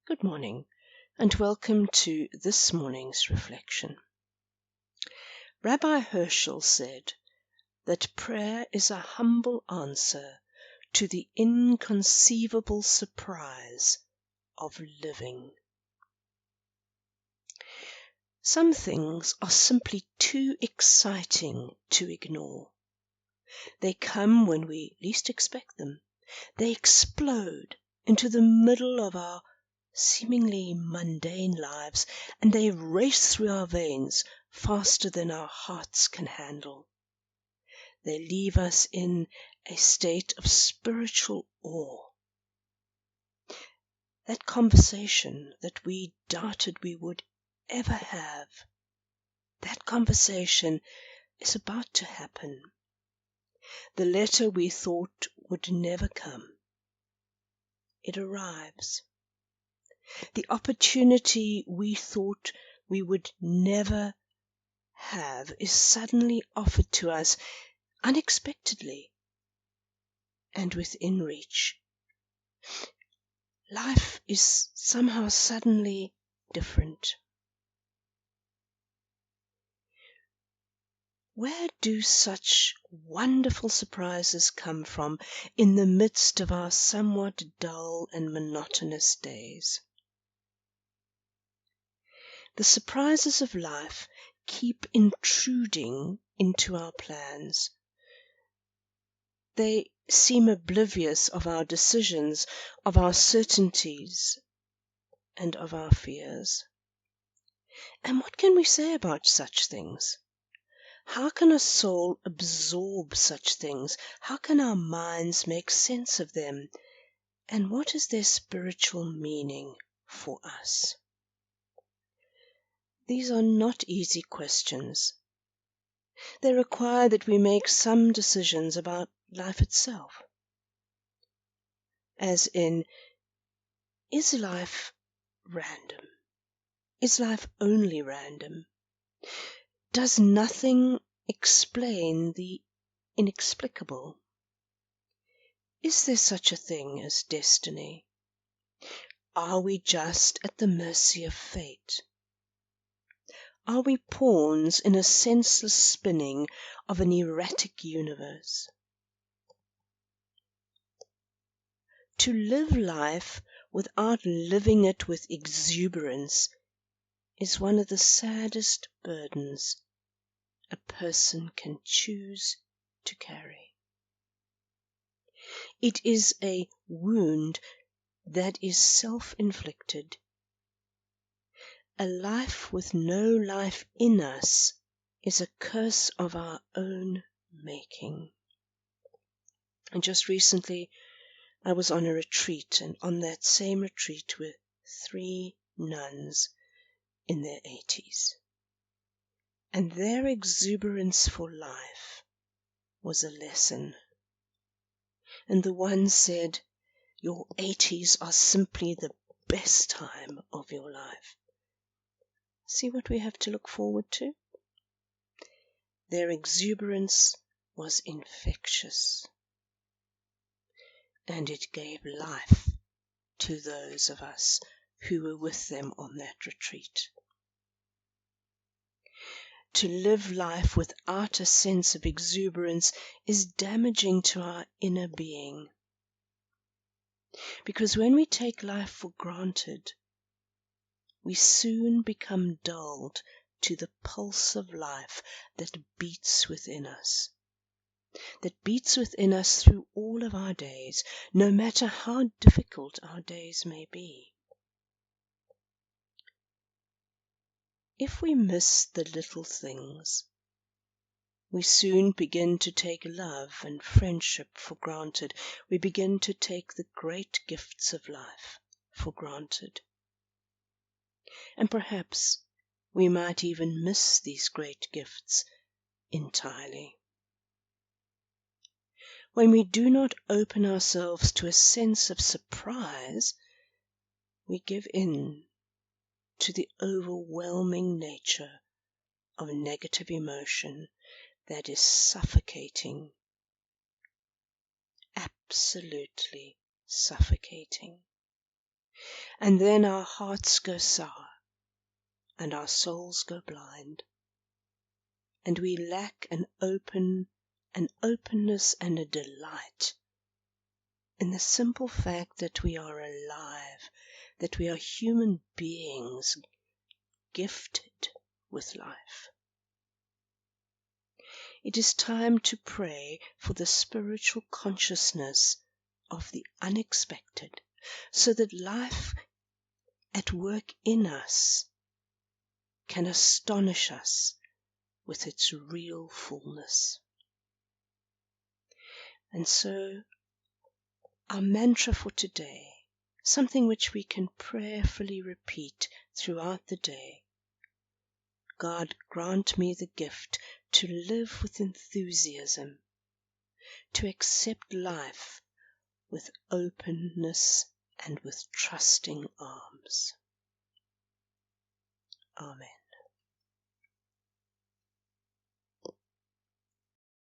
Good morning, and welcome to this morning's reflection. Rabbi Herschel said that prayer is a humble answer to the inconceivable surprise of living. Some things are simply too exciting to ignore. They come when we least expect them. They explode into the middle of our seemingly mundane lives, and they race through our veins faster than our hearts can handle. They leave us in a state of spiritual awe. That conversation that we doubted we would ever have, that conversation is about to happen. The letter we thought would never come, it arrives. The opportunity we thought we would never have is suddenly offered to us unexpectedly and within reach. Life is somehow suddenly different. Where do such wonderful surprises come from in the midst of our somewhat dull and monotonous days? The surprises of life keep intruding into our plans. They seem oblivious of our decisions, of our certainties, and of our fears. And what can we say about such things? How can a soul absorb such things? How can our minds make sense of them? And what is their spiritual meaning for us? These are not easy questions. They require that we make some decisions about life itself. As in, is life random? Is life only random? Does nothing explain the inexplicable? Is there such a thing as destiny? Are we just at the mercy of fate? Are we pawns in a senseless spinning of an erratic universe? To live life without living it with exuberance is one of the saddest burdens a person can choose to carry. It is a wound that is self-inflicted. A life with no life in us is a curse of our own making. And just recently I was on a retreat, and on that same retreat were 3 nuns in their 80s. And their exuberance for life was a lesson. And the one said, "Your 80s are simply the best time of your life." See what we have to look forward to? Their exuberance was infectious, and it gave life to those of us who were with them on that retreat. To live life without a sense of exuberance is damaging to our inner being. Because when we take life for granted, we soon become dulled to the pulse of life that beats within us. That beats within us through all of our days, no matter how difficult our days may be. If we miss the little things, we soon begin to take love and friendship for granted. We begin to take the great gifts of life for granted. And perhaps we might even miss these great gifts entirely. When we do not open ourselves to a sense of surprise, we give in to the overwhelming nature of negative emotion that is suffocating, absolutely suffocating. And then our hearts go sour, and our souls go blind, and we lack an openness and a delight in the simple fact that we are alive, that we are human beings gifted with life. It is time to pray for the spiritual consciousness of the unexpected, so that life at work in us can astonish us with its real fullness. And so, our mantra for today, something which we can prayerfully repeat throughout the day: God, grant me the gift to live with enthusiasm, to accept life with openness and with trusting arms. Amen.